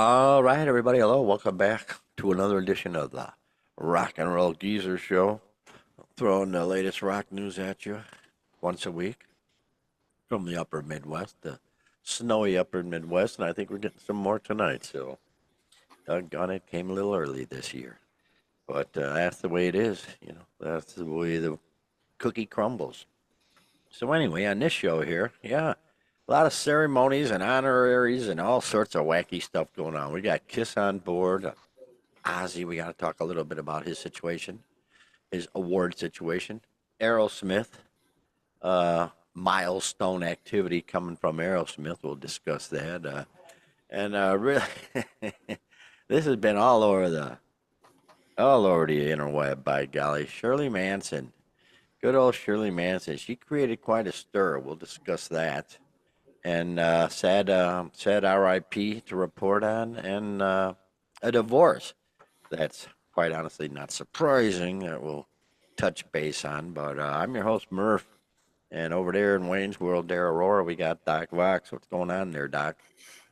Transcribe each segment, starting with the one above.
All right, everybody. Hello. Welcome back to another edition of the Rock and Roll Geezer Show. Throwing the latest rock news at you once a week from the upper Midwest, the snowy upper Midwest, and I think we're getting some more tonight. So, doggone it, came a little early this year. But that's the way it is. That's the way the cookie crumbles. So, anyway, on this show here, yeah, a lot of ceremonies and honoraries and all sorts of wacky stuff going on. We got Kiss on board. Ozzy, we got to talk a little bit about his situation, his award situation. Aerosmith, milestone activity coming from Aerosmith. We'll discuss that. Really, this has been all over the interweb. By golly, Shirley Manson, good old Shirley Manson. She created quite a stir. We'll discuss that. And sad R.I.P. to report on, and a divorce. That's quite honestly not surprising that we'll touch base on. But I'm your host, Murph. And over there in Wayne's World, there, Aurora, we got Doc Vox. What's going on there, Doc?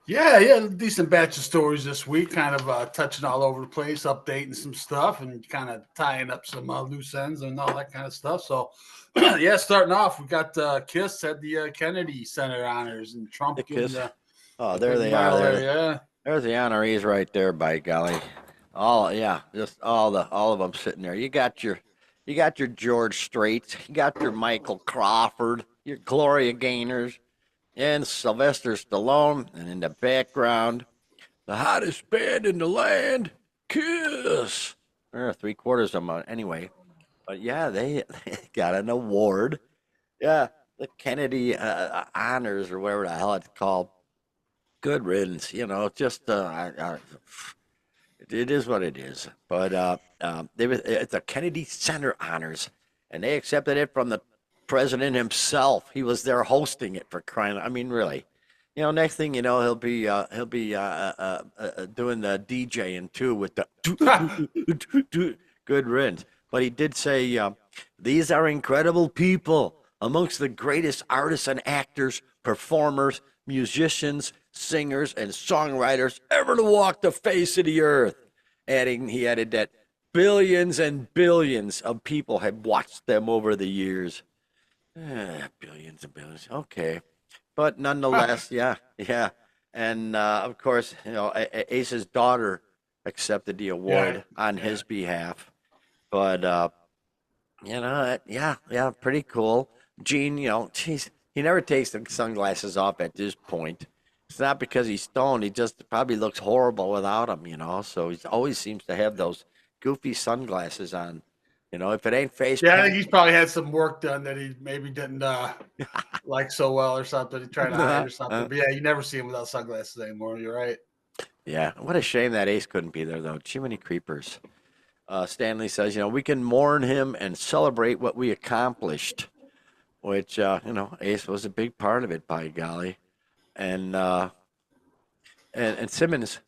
Yeah, decent batch of stories this week, kind of touching all over the place, updating some stuff, and kind of tying up some loose ends and all that kind of stuff. So, yeah, starting off, we got Kiss at the Kennedy Center honors, and Trump The getting Kiss. the Oh, there big they are. medal there. Yeah, There's the honorees right there, by golly. Yeah, just all of them sitting there. You got your George Straits, you got your Michael Crawford, your Gloria Gaynors, and Sylvester Stallone, and in the background, the hottest band in the land, Kiss. There are three-quarters of them anyway. But yeah, they got an award. Yeah, the Kennedy honors or whatever the hell it's called. Good riddance. Just it is what it is. But it's a Kennedy Center honors, and they accepted it from the president himself. He was there hosting it, for crying. I mean, really. Next thing you know, he'll be doing the DJing too with the good riddance. But he did say these are incredible people, amongst the greatest artists and actors, performers, musicians, singers, and songwriters ever to walk the face of the earth. He added that billions and billions of people have watched them over the years. Billions and billions. Okay. But nonetheless, yeah, yeah. And of course, Ace's daughter accepted the yeah, award on yeah. his behalf. But yeah, pretty cool. Gene, geez, he never takes the sunglasses off at this point. It's not because he's stoned. He just probably looks horrible without them. So he always seems to have those goofy sunglasses on. If it ain't face Yeah, I think paint. he's probably had some work done that he maybe didn't like so well or something. He tried to hide or something. But yeah, you never see him without sunglasses anymore. You're right. Yeah, what a shame that Ace couldn't be there, though. Too many creepers. Stanley says, we can mourn him and celebrate what we accomplished, which, Ace was a big part of it, by golly. And Simmons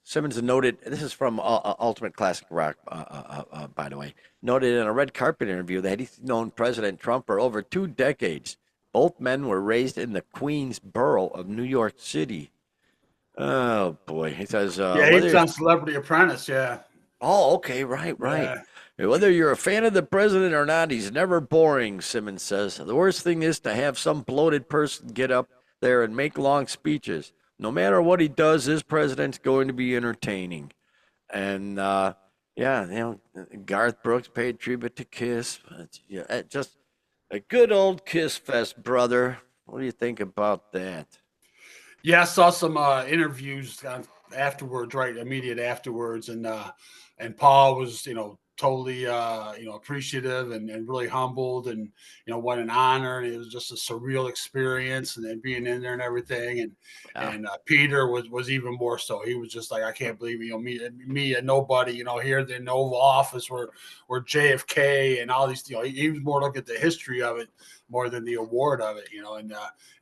noted, this is from Ultimate Classic Rock, by the way, noted in a red carpet interview that he's known President Trump for over 2 decades. Both men were raised in the Queens borough of New York City. Oh, boy. He says, Yeah, he was on Celebrity Apprentice. Yeah, oh, okay, right, right. yeah. Whether you're a fan of the president or not, he's never boring, Simmons says. The worst thing is to have some bloated person get up there and make long speeches. No matter what he does, this president's going to be entertaining. And, yeah, Garth Brooks paid tribute to Kiss. Yeah, just a good old Kiss fest, brother. What do you think about that? Yeah, I saw some interviews afterwards, right, immediate afterwards, and Paul was, totally, appreciative and really humbled, and what an honor, and it was just a surreal experience, and then being in there and everything, and Yeah. and Peter was even more so. He was just like, I can't believe me and nobody, here in the Oval Office where JFK and all these, he was more looking at the history of it more than the award of it, and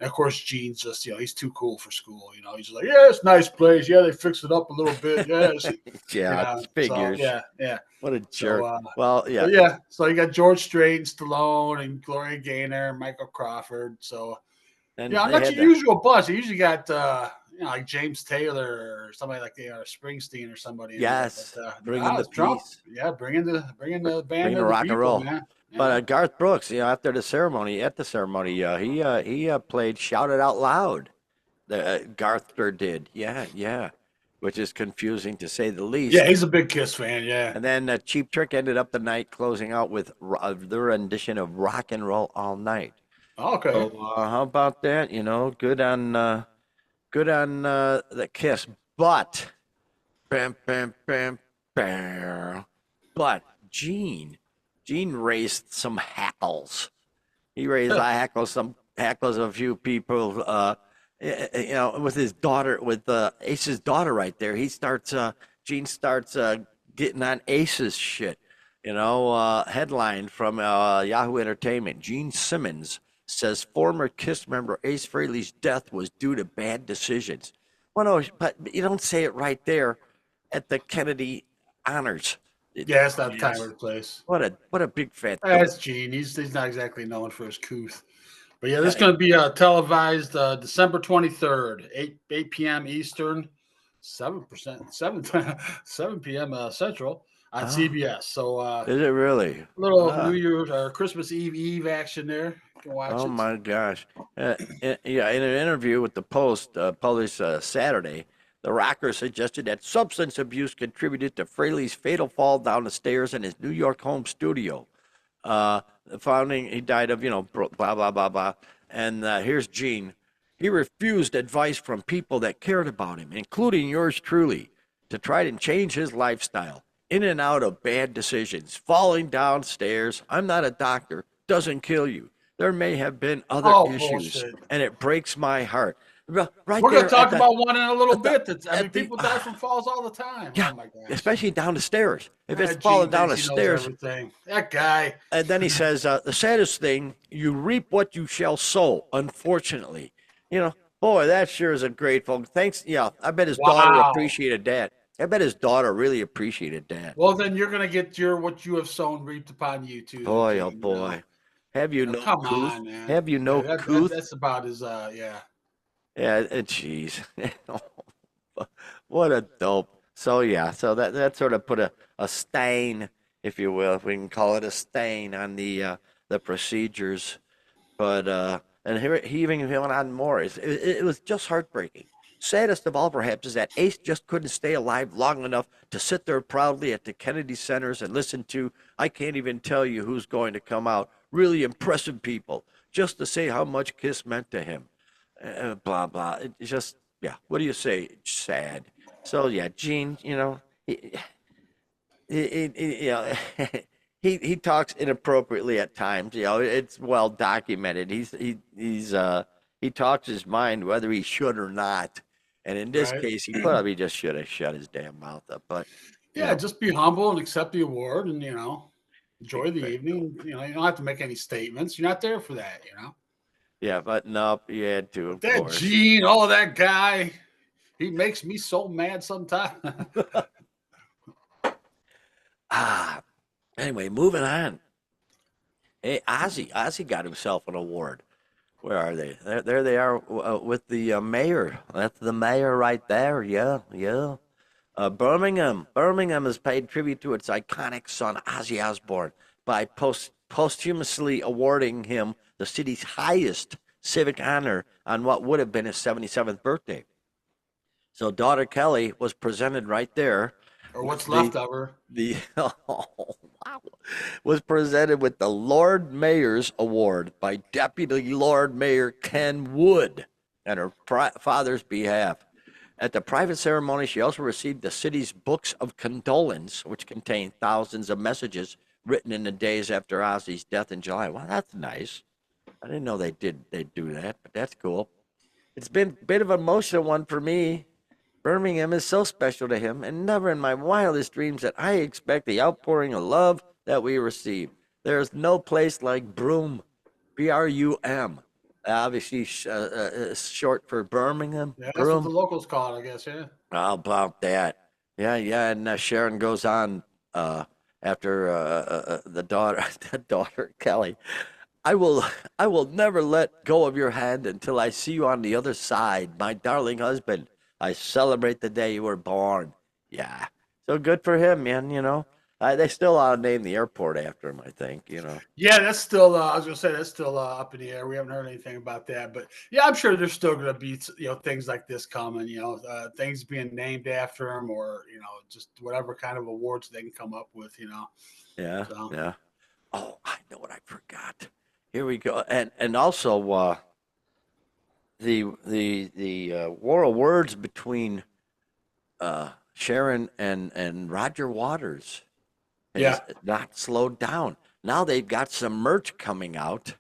of course, Gene's just, he's too cool for school. He's just like, yeah, it's a nice place. Yeah, they fixed it up a little bit. Yes. Yeah, So figures. yeah, yeah. What a So, jerk. Well, yeah. but yeah, so you got George Strait and Stallone and Gloria Gaynor and Michael Crawford. So, And yeah, they not had your the usual bunch. You usually got, like James Taylor or somebody like or Springsteen or somebody in there. Yes, But bringing the it's Trump. peace, Yeah, bringing the band bringing the of the rock and people, roll. man. But Yeah. Garth Brooks, after the ceremony, he played "Shout It Out Loud." The Garther did, yeah, which is confusing to say the Yeah, least. he's a big Kiss fan. Yeah. And then Cheap Trick ended up the night closing out with their rendition of "Rock and Roll All Night." Okay. So how about that? Good on the Kiss, but bam, bam, bam, bam. But Gene raised some hackles. He raised some hackles of a few people. With his daughter, with Ace's daughter right there, Gene starts getting on Ace's shit. Headline from Yahoo Entertainment: Gene Simmons says former Kiss member Ace Frehley's death was due to bad decisions. Well, no, but you don't say it right there at the Kennedy honors. Yeah, it's not the time or Dumbass. the place. What a big fat dope. That's Gene. He's not exactly known for his couth. But yeah, this is Yeah. going to be televised December 23rd, 8 p.m. Eastern, 7 p.m. Central on Oh, CBS. So is it really? little New Ah, Year's or Christmas Eve action there. You can watch oh it. my gosh. Yeah, in an interview with the Post published Saturday, the rocker suggested that substance abuse contributed to Fraley's fatal fall down the stairs in his New York home studio. He died of, blah, blah, blah, blah. And here's Gene. He refused advice from people that cared about him, including yours truly, to try to change his lifestyle. In and out of bad decisions, falling downstairs. I'm not a doctor, doesn't kill you. There may have been other Oh, issues, bullshit. and it breaks my heart. Right We're going to there talk about one in a little at the, bit. at the, People die from falls all the time. yeah, Oh, my gosh. especially down the stairs. If it's falling Gene down thinks the he knows stairs, everything. That guy. and then he says, the saddest thing, you reap what you shall sow, unfortunately. Boy, that sure is a grateful. Thanks. Yeah, I bet his daughter Wow. appreciated that. I bet his daughter really appreciated that. Well, then you're going to get what you have sown reaped upon you too, then, Boy, oh Gene. boy. Have you no Come couth? on, man. Have you Yeah, no couth? that's about as yeah. Yeah, jeez. What a dope. So yeah, so that sort of put a stain, if you will, if we can call it a stain on the procedures. But and here he even went on more. It was just heartbreaking. Saddest of all, perhaps, is that Ace just couldn't stay alive long enough to sit there proudly at the Kennedy Centers and listen to, I can't even tell you who's going to come out, really impressive people, just to say how much Kiss meant to him. Blah, blah. It's just, yeah, what do you say? It's sad. So, yeah, Gene, you know, he talks inappropriately at times. It's well documented. He talks his mind whether he should or not. And in this Right. case, he probably just should have shut his damn mouth up. But you Yeah, know, just be humble and accept the award and big enjoy the fat dope. evening. You don't have to make any statements. You're not there for that. Yeah, but nope, he had to, But of that course. Gene, oh that guy, he makes me so mad sometimes. Ah, anyway, moving on. Hey, Ozzy got himself an award. Where are they? There they are with the mayor. That's the mayor right there. Yeah, yeah. Birmingham has paid tribute to its iconic son, Ozzy Osbourne, by posthumously awarding him the city's highest civic honor on what would have been his 77th birthday. So daughter Kelly was presented right there Or with what's left of her. the oh, wow, was presented with the Lord Mayor's Award by Deputy Lord Mayor Ken Wood on her father's behalf. At the private ceremony, she also received the city's Books of Condolence, which contain thousands of messages written in the days after Ozzy's death in July. Well, that's nice. I didn't know they'd do that, but that's cool. It's been a bit of an emotional one for me. Birmingham is so special to him, and never in my wildest dreams did I expect the outpouring of love that we receive. There is no place like Broome, Brum. Obviously, short for Birmingham, Yeah, that's what the Broome. locals call it, I guess. Yeah. How about that? Yeah, yeah. And Sharon goes on after the daughter, the daughter Kelly. I will I will never let go of your hand until I see you on the other side, my darling husband. I celebrate the day you were born. Yeah. So good for him, man, you know. They still ought to name the airport after him, I think, you know. Yeah, that's still. I was gonna say that's still up in the air. We haven't heard anything about that, but yeah, I'm sure there's still gonna be things like this coming. Things being named after him, or just whatever kind of awards they can come up with. Yeah, So yeah. Oh, I know what I forgot. Here we go. And also the war of words between Sharon and Roger Waters yeah. has not slowed down. Now they've got some merch coming out,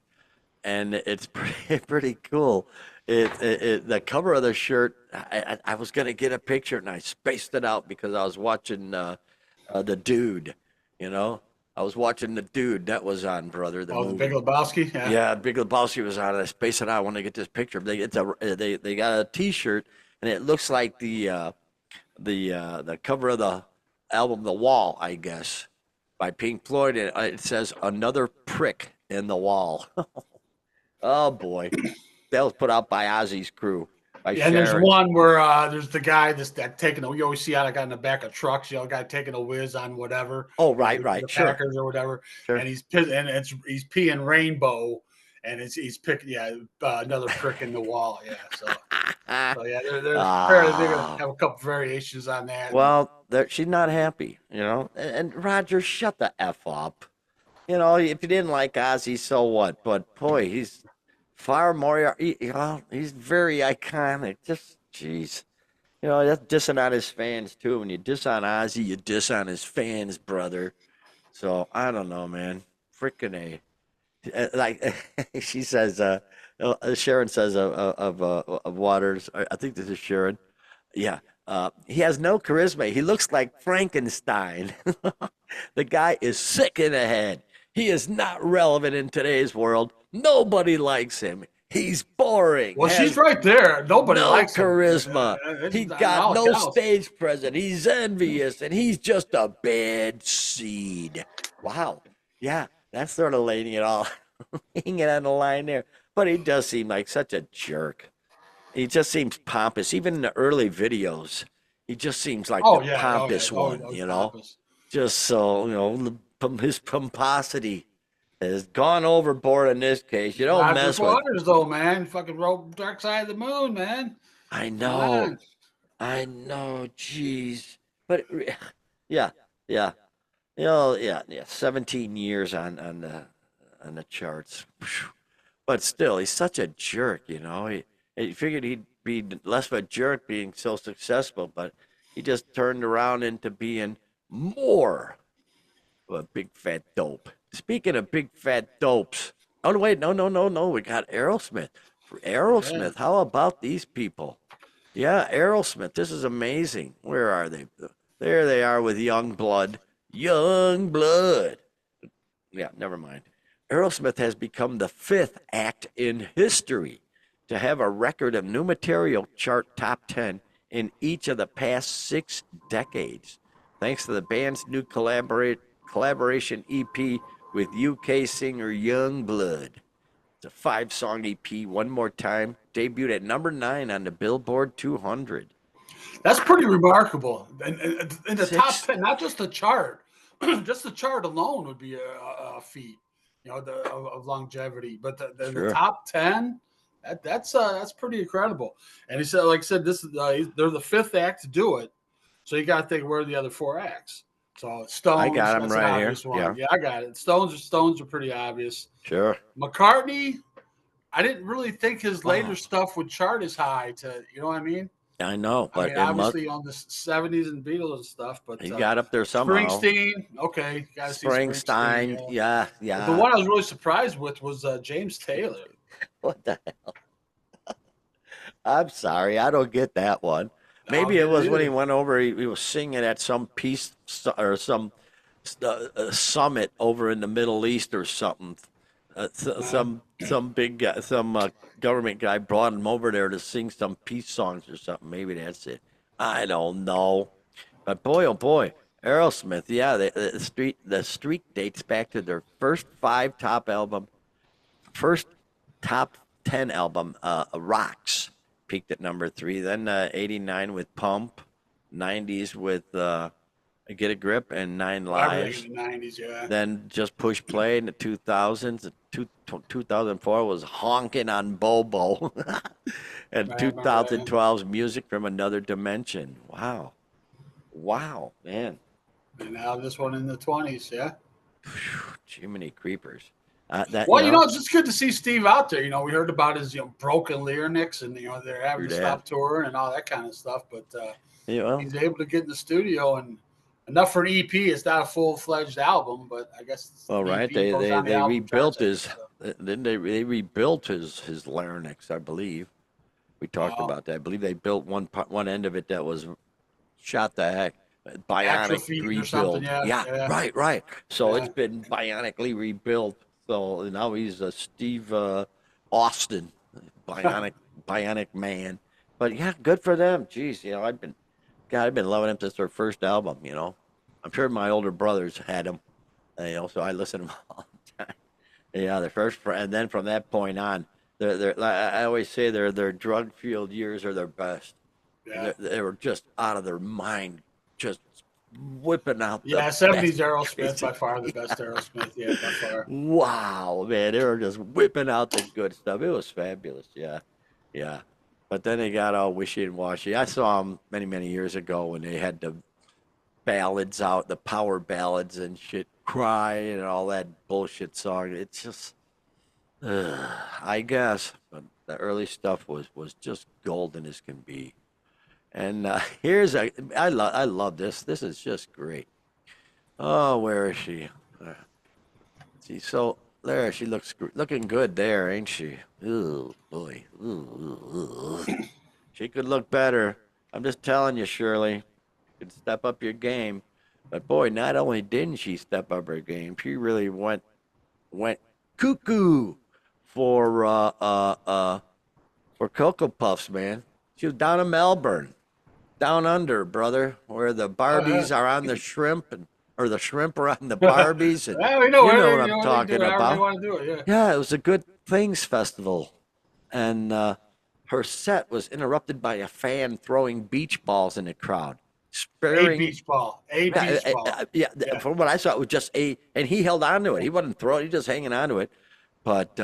and it's pretty cool. The cover of the shirt. I was gonna get a picture, and I spaced it out because I was watching the Dude. You know, I was watching the Dude. That was on, brother. The Oh, the Big movie. Lebowski. Yeah. Yeah, Big Lebowski was on. I spaced it out. I want to get this picture. They got a T-shirt, and it looks like the cover of the album The Wall, I guess, by Pink Floyd. And it says "Another Prick in the Wall." Oh boy, that was put out by Ozzy's crew by Yeah, and there's Sharon. one where there's the guy that taking a. You always see how the guy in the back of trucks, guy taking a whiz on whatever, Oh the right, sure, Packers or whatever, sure. and he's peeing rainbow, and he's picking another prick in the wall. Yeah, so yeah, there's apparently they're gonna Ah, have a couple variations on that. And, well, she's not happy, you know. And Roger, shut the f up. You know, if you didn't like Ozzy, so what? But boy, he's far more. He's very iconic. Just jeez. You know, that's dissing on his fans too. When you diss on Ozzy, you diss on his fans, brother. So I don't know, man. Freaking a. Like she says, Sharon says of Waters. I think this is Sharon. Yeah, he has no charisma. He looks like Frankenstein. The guy is sick in the head. He is not relevant in today's world. Nobody likes him. He's boring. well, she's Has right there. Nobody no likes him. charisma. It's He on got all no accounts. stage presence. He's envious, and he's just a bad seed. Wow. Yeah, that's sort of laying it all, laying it on the line there. But he does seem like such a jerk. He just seems pompous. Even in the early videos, he just seems like Oh the yeah, oh yeah, pompous one, oh, he's you know? pompous. Just so, his pomposity has gone overboard in this case. You don't Roger mess with. Waters, though, man, fucking wrote Dark Side of the Moon, man. I Come know. on. I know. Jeez. But yeah, yeah. Yeah. 17 years on the charts. Phew. But still, he's such a jerk, you know. He figured he'd be less of a jerk being so successful, but he just turned around into being more of a big fat dope. Speaking of big fat dopes, oh no, wait, no, we got Aerosmith. Yeah. Aerosmith, how about these people? Yeah, Aerosmith, this is amazing. Where are they? There they are with Young Blood. Young Blood. Yeah, never mind. Aerosmith has become the fifth act in history to have a record of new material chart top 10 in each of the past 6 decades, thanks to the band's new collaboration EP with UK singer Youngblood. It's a 5 song EP, one more time, debuted at number 9 on the Billboard 200. That's pretty remarkable. And in the top Six, 10, not just the chart, just the chart alone would be a feat, of longevity. But the sure. top 10, that's pretty incredible. And he said, like I said, this is they're the fifth act to do it. So you got to think where are the other four acts. So I Stones, got him that's an right here. obvious one. Yeah, Yeah, I got it. Stones are pretty obvious. sure. McCartney, I didn't really think his later Oh, stuff would chart as high to, you know what I mean? I know, I but mean, it must. obviously on the '70s and Beatles and stuff, but He got up there somehow. Springsteen, okay, got to see Springsteen. Springsteen, yeah, But the yeah. one I was really surprised with was James Taylor. What the hell? I'm sorry, I don't get that one. I don't Maybe it get it was when he either. went over. He was singing at some peace or some summit over in the Middle East or something. Uh, Some big guy, some government guy brought him over there to sing some peace songs or something. Maybe that's it. I don't know. But boy, oh boy, Aerosmith. Yeah, the streak dates back to their first 5 top album first top 10 album, Rocks, peaked at number 3. Then 89 with Pump, 90s with Get a Grip and Nine Everything Lives. in the 90s, yeah. Then just push play in the 2000s. 2004 was Honkin' on Bobo. And I remember that. 2012's Music from Another Dimension. Wow. Wow, man. And now this one in the 20s, yeah. Jiminy Creepers. That, Well, it's just good to see Steve out there. We heard about his broken larynx, and they're having to stop touring and all that kind of stuff. But he's able to get in the studio, and enough for an EP. It's not a full-fledged album, but I guess. Well, right. They rebuilt his. Then they rebuilt his larynx, I believe. We talked about that. I believe they built one end of it that was shot the heck. Bionic rebuild. Yeah, right. So it's been bionically rebuilt. So now he's a Steve Austin, bionic man. But yeah, good for them. Jeez, I've been loving him since their first album. I'm sure my older brothers had him. So I listen to them all the time. Yeah, the first, and then from that point on, I always say their drug-fueled years are their best. Yeah. They were just out of their mind, just whipping out. Yeah, 70s Aerosmith, by far the best Aerosmith, by far. Wow, man, they were just whipping out the good stuff. It was fabulous, yeah. But then they got all wishy-washy. I saw them many years ago when they had the ballads out, the power ballads and shit, Cry and all that bullshit song. It's just, I guess, but the early stuff was just golden as can be. And I love this. This is just great. Oh, where is she? See, so there she looking good there, ain't she? Ooh, boy. Ooh. She could look better. I'm just telling you, Shirley. You could step up your game. But boy, not only didn't she step up her game, she really went cuckoo for Cocoa Puffs, man. She was down in Melbourne. Down under, brother, where the Barbies are on the shrimp, or the shrimp are on the Barbies. And we know, you know what I'm talking about. They want to do it, yeah, it was a Good Things Festival. And her set was interrupted by a fan throwing beach balls in the crowd. A beach ball. Yeah, from what I saw, it was just and he held on to it. He wasn't throwing, he was just hanging on to it. But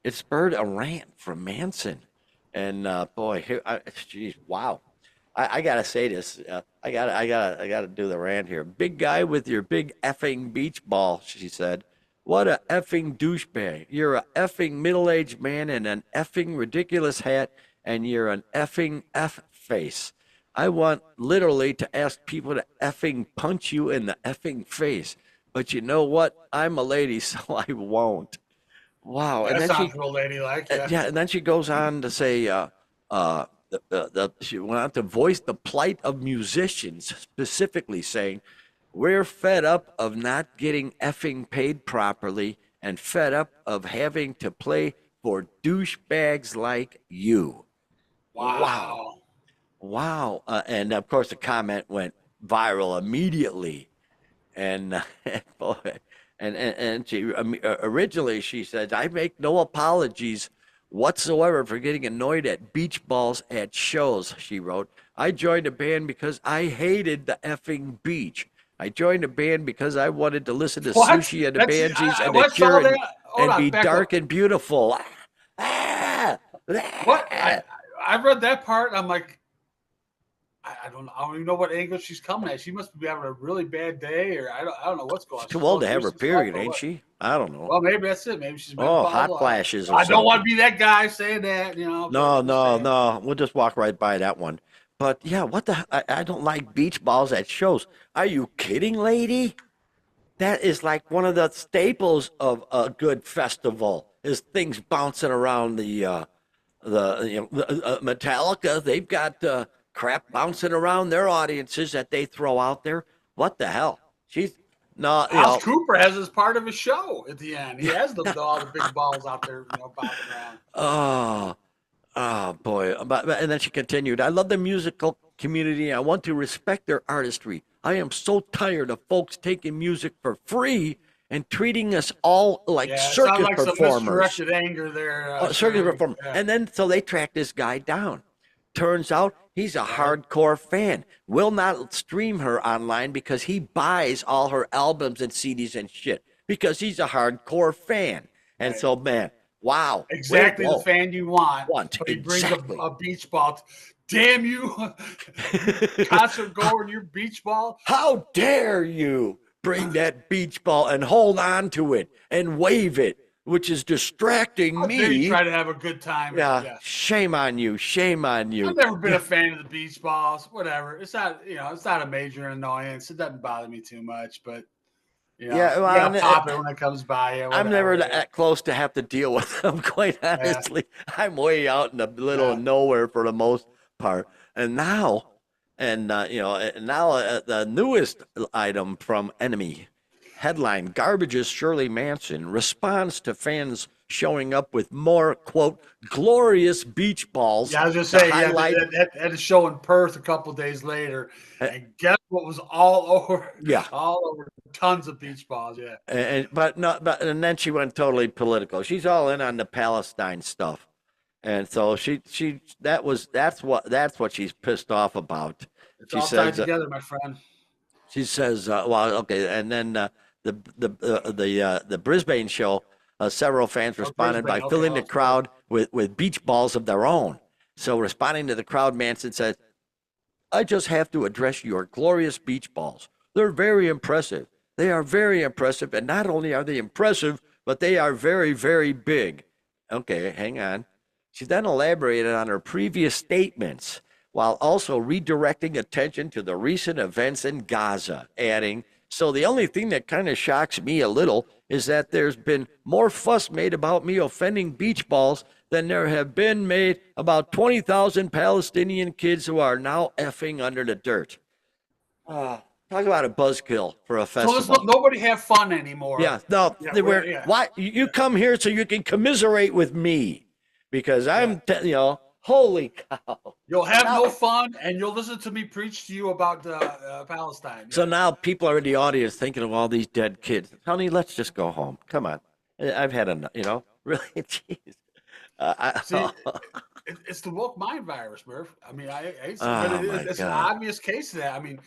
it spurred a rant from Manson. And boy, geez, wow. I gotta say this. I gotta do the rant here. Big guy with your big effing beach ball, she said. What a effing douchebag. You're a effing middle-aged man in an effing ridiculous hat, and you're an effing F face. I want literally to ask people to effing punch you in the effing face. But you know what? I'm a lady, so I won't. Wow. That sounds real ladylike. Yeah, and then she goes on to say, she went on to voice the plight of musicians, specifically saying, we're fed up of not getting effing paid properly and fed up of having to play for douchebags like you. Wow. And of course the comment went viral immediately. And boy, and she originally she said, I make no apologies whatsoever for getting annoyed at beach balls at shows, she wrote. I joined a band because I hated the effing beach. I joined a band because I wanted to listen to Sushi and the Banshees and the Cure and be dark and beautiful. What? I read that part. I'm like, I don't even know what angle she's coming at. She must be having a really bad day, or I don't know what's going on. She's too old to have her period, ain't she? I don't know. Well, maybe that's it. Maybe she's hot flashes. I don't want to be that guy saying that. No. We'll just walk right by that one. But yeah, I don't like beach balls at shows. Are you kidding, lady? That is like one of the staples of a good festival. Is things bouncing around the Metallica. They've got crap bouncing around their audiences that they throw out there. What the hell? Alice Cooper has as part of his show at the end. He has all the big balls out there, bouncing around. Oh boy. And then she continued, I love the musical community. I want to respect their artistry. I am so tired of folks taking music for free and treating us all like Yeah, it sounds circus like some performers. misdirected anger there, Circus Shirley. performer. Yeah. And then so they track this guy down. Turns out he's a Right. hardcore fan. Will not stream her online because he buys all her albums and CDs and shit because he's a hardcore fan. And Right. so, man, wow, way to Exactly the go. fan you want, but he brings Exactly. a beach ball. Damn you, you concert goer, and your beach ball. How dare you bring that beach ball and hold on to it and wave it, which is distracting How dare you me. try to have a good time? Yeah, shame on you. Shame on you. I've never been a fan of the beach balls. Whatever. It's not, it's not a major annoyance. It doesn't bother me too much, but Yeah, you well, gotta pop it when it comes by you. I'm never Whatever. that close to have to deal with them, quite Yeah. honestly. I'm way out in the middle of Yeah. nowhere for the most part. And now, the newest item from Enemy headline: Garbage's Shirley Manson responds to fans showing up with more, quote, glorious beach balls Yeah, I was just to saying, highlight. that had a show in Perth a couple days later, and guess what was all over? Yeah. All over, tons of beach balls. Yeah, And then she went totally political. She's all in on the Palestine stuff. And so that's what she's pissed off about. it's She all tied says together, my friend. well, okay, and then the Brisbane show, several fans Oh, responded by Brisbane. Okay, filling the well, crowd with beach balls of their own. So responding to the crowd, Manson said, "I just have to address your glorious beach balls. They're very impressive. They are very impressive, and not only are they impressive, but they are very, very big." Okay, hang on. She then elaborated on her previous statements while also redirecting attention to the recent events in Gaza, adding, "So the only thing that kind of shocks me a little is that there's been more fuss made about me offending beach balls than there have been made about 20,000 Palestinian kids who are now effing under the dirt." Talk about a buzzkill for a So let's festival. nobody have fun anymore. Yeah, no, Yeah, they were. yeah. Why you come here so you can commiserate with me? Because holy cow. You'll have Now, no fun, and you'll listen to me preach to you about Palestine. so now people are in the audience thinking of all these dead kids. Honey, let's just go home. Come on. I've had enough, really, jeez. See, it's the woke mind virus, Murph. I mean, but Oh my it's an God. obvious case of that. I mean,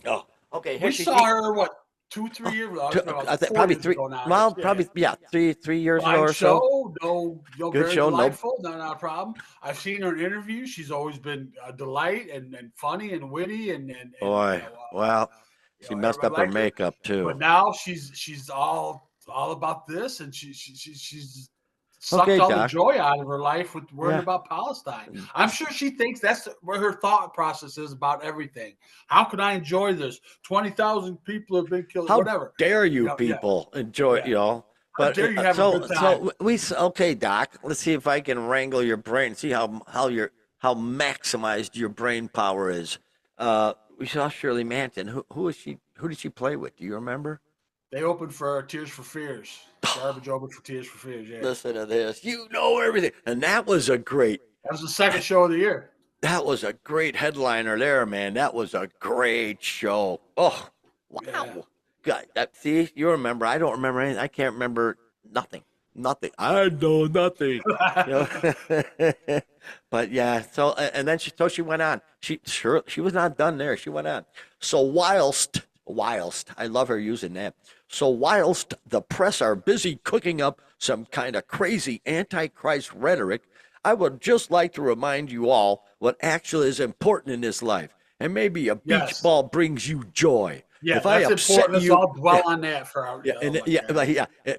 Oh, okay. we saw her what 2-3 years ago. I think 4 probably years three. ago now. Well, Yeah. probably three years ago Fine or so. show, Good very show, no. delightful, not a problem. I've seen her in interviews. She's always been a delight and funny and witty and Boy, well, she messed up her everybody liked her. makeup too. But now she's all about this, and she's sucked Okay, all the Doc. joy out of her life with worrying Yeah. about Palestine. I'm sure she thinks that's where her thought process is about everything. How can I enjoy this? 20,000 people have been killed. How whatever. dare you Yeah. people enjoy, How But dare you have a good time? okay, Doc. Let's see if I can wrangle your brain. See how maximized your brain power is. We saw Shirley Manson. Who is she? Who did she play with? Do you remember? They opened for Tears for Fears. Garbage opened for Tears for Fears. Yeah, Listen to this. You know everything, and that was a great. that was the second show of the year. That was a great headliner there, man. That was a great show. Oh, wow. Yeah. God, see, you remember. I don't remember anything. I can't remember nothing. Nothing. I know nothing. But yeah, so and then she went on. She was not done there. She went on. So whilst I love her using that. So whilst the press are busy cooking up some kind of crazy antichrist rhetoric, I would just like to remind you all what actually is important in this life. And maybe a beach ball brings you joy. Yeah, if I that's upset important. Let's you, all dwell on that for our.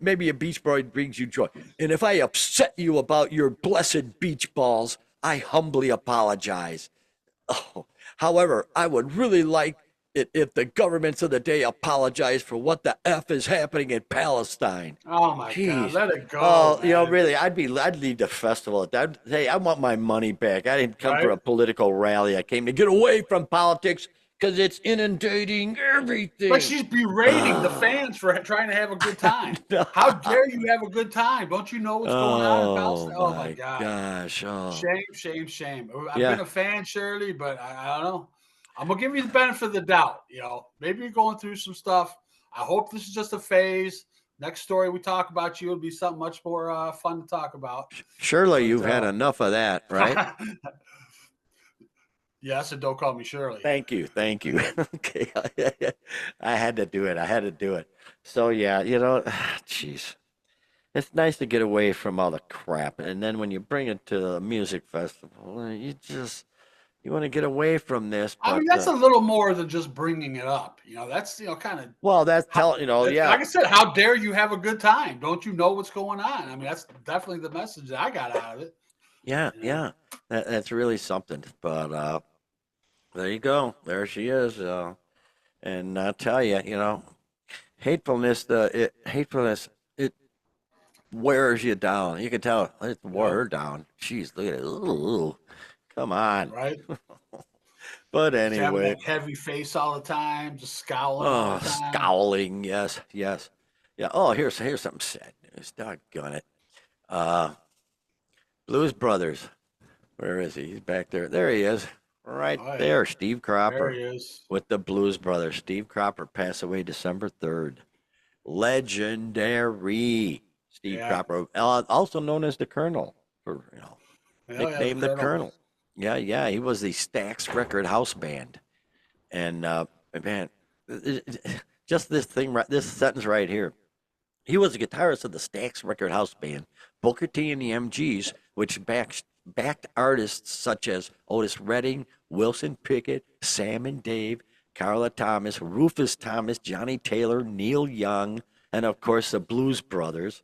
maybe a beach ball brings you joy. And if I upset you about your blessed beach balls, I humbly apologize. Oh, however, I would really like it if the governments of the day apologize for what the F is happening in Palestine. Oh my Jeez. God, let it go. Oh, man. really, I'd leave the festival. Hey, I want my money back. I didn't come for Right. a political rally. I came to get away from politics because it's inundating everything. But she's berating the fans for trying to have a good time. No. How dare you have a good time? Don't you know what's going on in Palestine? Oh my God. Gosh. Oh. Shame. I've Yeah. been a fan, Shirley, but I don't know. I'm gonna give you the benefit of the doubt. Maybe you're going through some stuff. I hope this is just a phase. Next story we talk about you will be something much more fun to talk about. Surely But you've had enough of that, right? yes, and don't call me Shirley. Thank you. Thank you. Okay. I had to do it. I had to do it. So, yeah, jeez. It's nice to get away from all the crap. And then when you bring it to a music festival, you want to get away from this. I But, mean, that's a little more than just bringing it up. That's kind of well, that's how. telling, yeah. Like I said, how dare you have a good time? Don't you know what's going on? I mean, that's definitely the message that I got out of it. Yeah, You know? yeah. That's really something. But there you go. There she is. And I tell you, hatefulness, hatefulness, it wears you down. You can tell it wore Yep. her down. Jeez, look at it. Ooh, come on. Right. But Just having anyway, that heavy face all the time, just scowling all oh, the time. scowling. Yes, yes. Yeah. Oh, here's some sad news. Doggone it. Uh, Blues Brothers. Where is he? He's back there. There he is. Right Oh yeah, there. Steve there Cropper he is. with the Blues Brothers. Steve Cropper passed away December 3rd. Legendary Steve Yeah. Cropper, also known as the Colonel, for Oh yeah, the nicknamed the Colonel. Colonel. Yeah, yeah, he was the Stax Record House Band, and man, just this thing, this sentence right here. He was a guitarist of the Stax Record House Band, Booker T and the MGs, which backed artists such as Otis Redding, Wilson Pickett, Sam and Dave, Carla Thomas, Rufus Thomas, Johnny Taylor, Neil Young, and of course the Blues Brothers.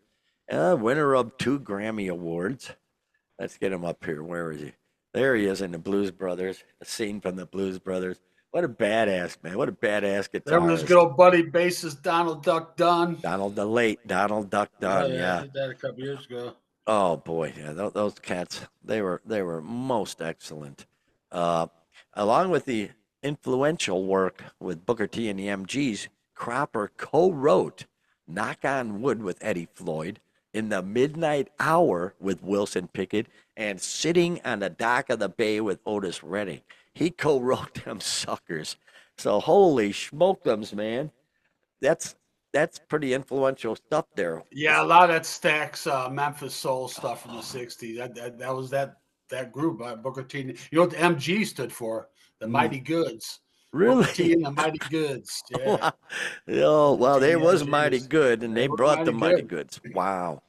Winner of 2 Grammy Awards. Let's get him up here. Where is he? There he is in the Blues Brothers. A scene from the Blues Brothers. What a badass, man. What a badass There was his good guitarist. old buddy bassist Donald Duck Dunn. The late Donald Duck Oh Dunn, yeah, yeah. he died a couple years ago. Oh boy, yeah, those cats, they were most excellent. Uh, Along with the influential work with Booker T and the MGs, Cropper co-wrote "Knock on Wood" with Eddie Floyd, "In the Midnight Hour" with Wilson Pickett, and "Sitting on the Dock of the Bay" with Otis Redding. He co-wrote them suckers. So holy smokums, man, that's that's pretty influential stuff there. Yeah, a lot of that Stax Memphis soul stuff from the '60s. That was that group, Booker T. You know what the MG stood for? The Mm, Mighty Goods. Booker T really? and the Mighty Goods. Yeah, Wow. Oh, Booker well, T and they the was mighty MGs. good, and They they were brought the mighty mighty good. goods. Wow.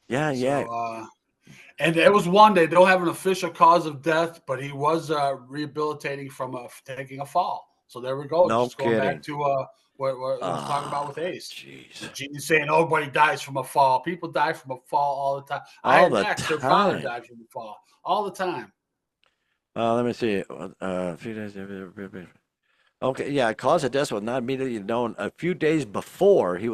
Yeah, yeah. And it was one day. They don't have an official cause of death, but he was rehabilitating from taking a fall. So there we go. No Just going back kidding. to what I was talking about with Ah, Ace. jeez. The gene saying nobody dies from a fall. People die from a fall all the time. I All had an the ex, her father time. died from a fall all the time. Let me see. A few days. Okay, yeah. Cause of death was not immediately known. A few days before he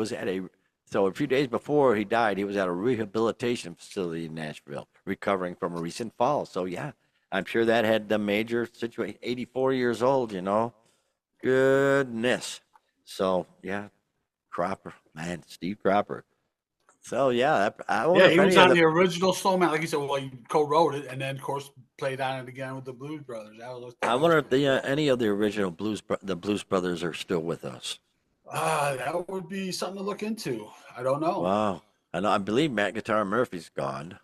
died, he was at a rehabilitation facility in Nashville, recovering from a recent fall. So yeah, I'm sure that had the major situation. 84 years old, Goodness. So yeah, Cropper, man, Steve Cropper. So yeah, I wonder Yeah, if he was any of on the. the original Soul Man. Like you said, well, he co-wrote it, and then of course played on it again with the Blues Brothers. I That was wonder if pretty cool. any of the original the Blues Brothers are still with us. That would be something to look into. I don't know. Wow, I believe Matt Guitar Murphy's gone.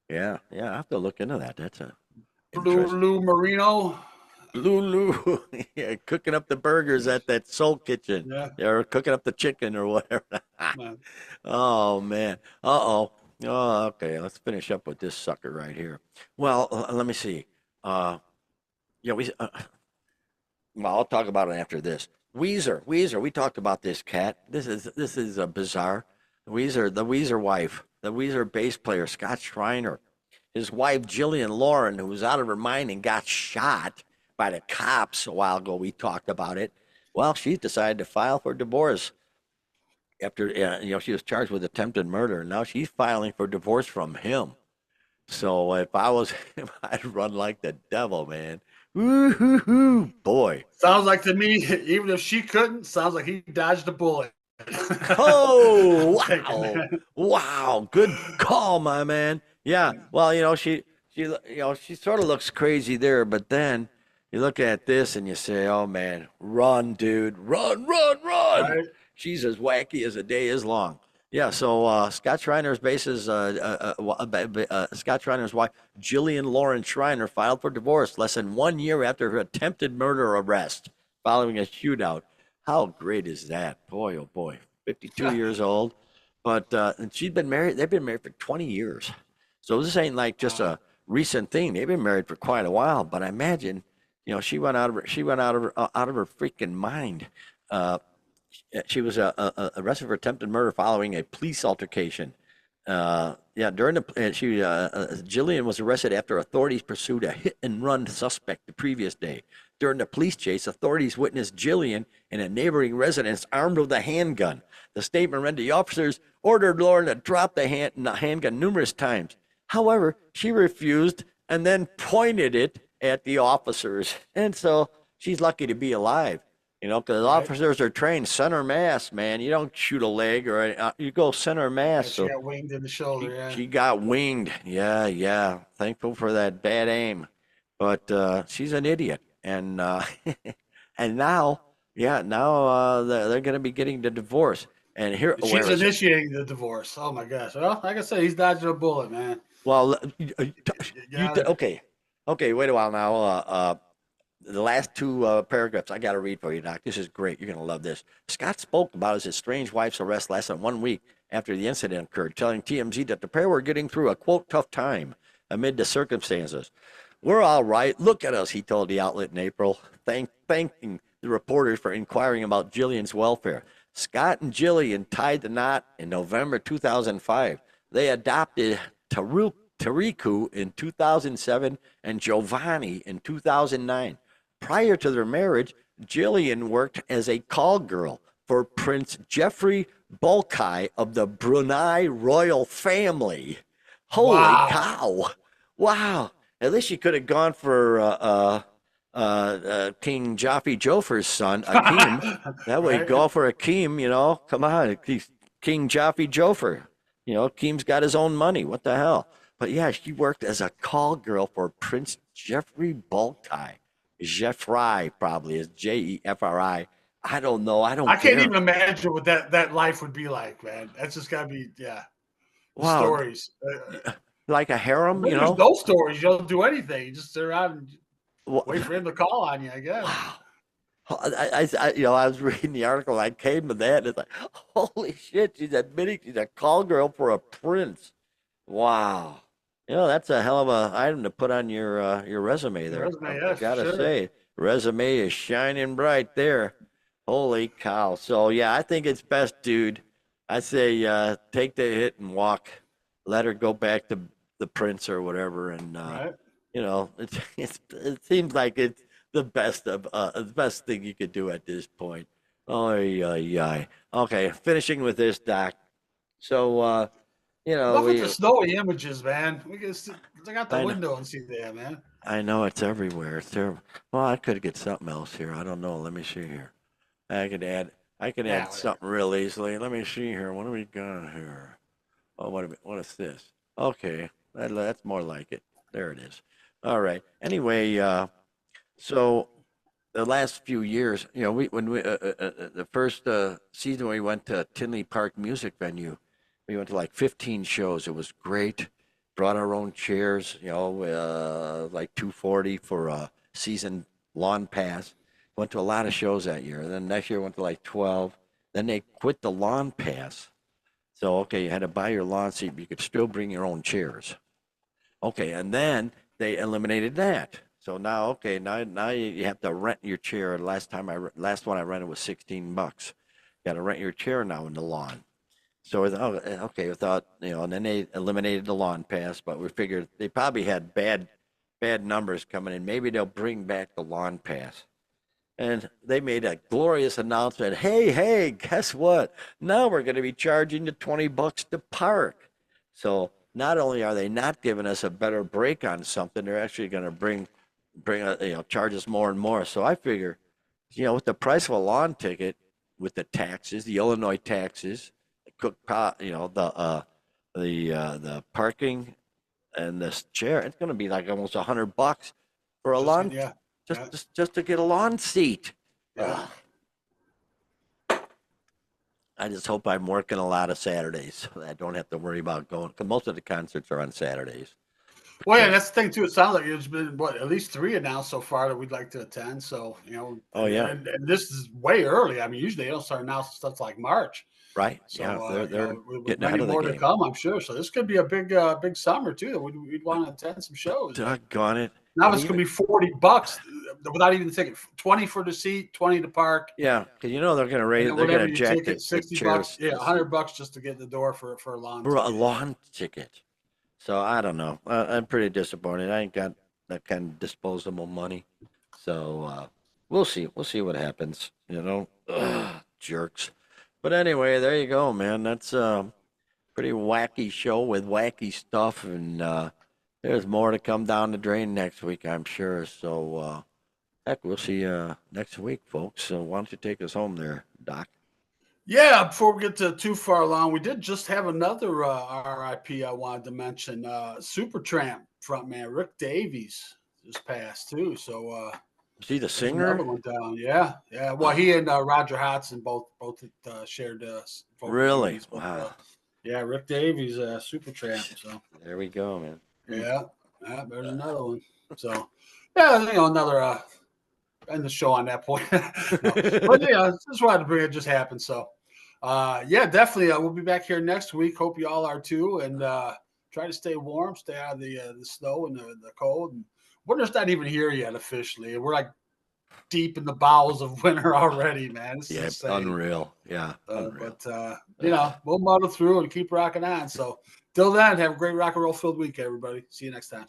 Yeah, yeah, I have to look into that. That's a Blue interesting. Lou Marino. Lulu, yeah, cooking up the burgers at that Soul Kitchen, Yeah. or cooking up the chicken or whatever. Man. Oh man. Uh-oh. Oh, okay. Let's finish up with this sucker right here. Well, let me see. Uh, yeah, well, I'll talk about it after this. Weezer. We talked about this cat. This is bizarre. The Weezer wife, the Weezer bass player Scott Schreiner, his wife Jillian Lauren, who was out of her mind and got shot by the cops a while ago. We talked about it. Well, she decided to file for divorce after she was charged with attempted murder. Now she's filing for divorce from him. So if I was him, I'd run like the devil, man. Woo-hoo-hoo, boy. Sounds like to me, even if she couldn't, sounds like he dodged a bullet. Oh, I'm thinking wow. that. Wow. Good call, my man. Yeah. Well, she sort of looks crazy there, but then you look at this and you say, "Oh man, run, dude. Run, run, run." Right? She's as wacky as a day is long. Yeah, so Scott Schreiner's bases, Scott Schreiner's wife, Jillian Lauren Schreiner, filed for divorce less than 1 year after her attempted murder arrest following a shootout. How great is that? Boy, oh boy. 52 years old. But and she's been married, they've been married for 20 years. So this ain't like just a recent thing. They've been married for quite a while. But I imagine, she went out of her freaking mind. Uh, she was arrested for attempted murder following a police altercation. Yeah, during the Jillian was arrested after authorities pursued a hit and run suspect the previous day. During the police chase, authorities witnessed Jillian in a neighboring residence armed with a handgun. The statement read, the officers ordered Lauren to drop the handgun numerous times. However, she refused and then pointed it at the officers. And so she's lucky to be alive. Because Right. officers are trained center mass, man. You don't shoot a leg or you go center mass. Yeah, she So got winged in the shoulder. she got winged. Yeah, yeah. Thankful for that bad aim, but she's an idiot, and and now, yeah, now they're going to be getting the divorce. And here, She's where is it? initiating the divorce. Oh my gosh. Well, like I said, he's dodging a bullet, man. Well, Yeah. okay, okay. Wait a while now. The last two paragraphs I got to read for you, Doc. This is great. You're going to love this. Scott spoke about his estranged wife's arrest less than 1 week after the incident occurred, telling TMZ that the pair were getting through a, quote, tough time amid the circumstances. We're all right. Look at us, he told the outlet in April, thanking the reporters for inquiring about Jillian's welfare. Scott and Jillian tied the knot in November 2005. They adopted Tariku in 2007 and Giovanni in 2009. Prior to their marriage, Jillian worked as a call girl for Prince Jeffrey Bolkai of the Brunei royal family. Holy Wow. cow. Wow. At least she could have gone for King Jaffe Jofer's son, Akeem. That way, Right. go for Akeem, Come on, King Jaffe Jofer. Akeem's got his own money. What the hell? But yeah, she worked as a call girl for Prince Jeffrey Bolkai. Jeffrey probably is Jefri. I don't know. I don't I can't care. even imagine what that life would be like, man. That's just gotta be, yeah. The Wow, stories. like a harem, When there's no stories, you don't do anything. You just sit around and wait for him to call on you, I guess. Wow. I was reading the article. I came to that, and it's like, holy shit! She's admitting she's a call girl for a prince. Wow. That's a hell of a item to put on your resume there. Resume, I yes, gotta sure. say, resume is shining bright there. Holy cow! So yeah, I think it's best, dude. I say take the hit and walk. Let her go back to the prince or whatever, and Right. it seems like it's the best thing you could do at this point. Oh yeah. Okay, finishing with this, Doc. So Enough with we the snowy images, man. We can look out the I know, window and see that, man. I know it's everywhere. It's terrible. Well, I could get something else here. I don't know. Let me see here. I could add Yeah, whatever. something real easily. Let me see here. What do we got here? Oh, what is this? Okay, that's more like it. There it is. All right. Anyway, so the last few years, the first season we went to Tinley Park Music Venue, we went to like 15 shows. It was great. Brought our own chairs, like 240 for a season lawn pass. Went to a lot of shows that year. And then next year went to like 12. Then they quit the lawn pass. So okay, you had to buy your lawn seat, but you could still bring your own chairs. Okay, and then they eliminated that. So now, okay, now you have to rent your chair. Last one I rented was $16. You got to rent your chair now in the lawn. So okay, we thought, and then they eliminated the lawn pass, but we figured they probably had bad numbers coming in. Maybe they'll bring back the lawn pass. And they made a glorious announcement. Hey, guess what? Now we're going to be charging you $20 to park. So not only are they not giving us a better break on something, they're actually going to charge us more and more. So I figure, with the price of a lawn ticket, with the taxes, the Illinois taxes, the parking and this chair, it's going to be like almost $100 for a lawn, Yeah. just to get a lawn seat. Yeah. I just hope I'm working a lot of Saturdays so that I don't have to worry about going. Because most of the concerts are on Saturdays. Well, yeah, So, that's the thing too. It sounds like there's been at least 3 announced so far that we'd like to attend. So oh yeah, and this is way early. I mean, usually they don't start announcing stuff like March. right. Yeah, So they're with getting many ahead of the more to game. come, I'm sure. So this could be a big summer too. That we'd want to attend some shows. But Doggone it. now And it's going even to be $40 without even the ticket. 20 for the seat, 20 to park, yeah, because and then they're whatever gonna your jack ticket, the $60. chairs Yeah, to see $100 just to get in the door for a lawn for a ticket. lawn ticket. So I don't know. I'm pretty disappointed. I ain't got that kind of disposable money. So we'll see. We'll see what happens. Ugh, jerks. But anyway, there you go, man. That's a pretty wacky show with wacky stuff, and there's more to come down the drain next week, I'm sure. So heck, we'll see you next week, folks. So why don't you take us home there, Doc? Yeah, before we get too far along, we did just have another RIP I wanted to mention. Supertramp frontman Rick Davies just passed too. So See the there's another singer? one down. Yeah, yeah. Well, he and Roger Hodgson both shared vocal Really? duties, but Wow. yeah, Rick Davies, Supertramp. So There we go, man. Hmm. yeah, yeah. There's another one. So yeah, another end the show on that point. No, but yeah, just wanted to bring it. Just happened. So yeah, definitely. We'll be back here next week. Hope you all are too, and try to stay warm, stay out of the snow and the cold. And winter's not even here yet officially. We're like deep in the bowels of winter already, man. It's Yeah, insane. unreal. Yeah, unreal. But we'll muddle through and keep rocking on. So till then, have a great rock and roll filled week, everybody. See you next time.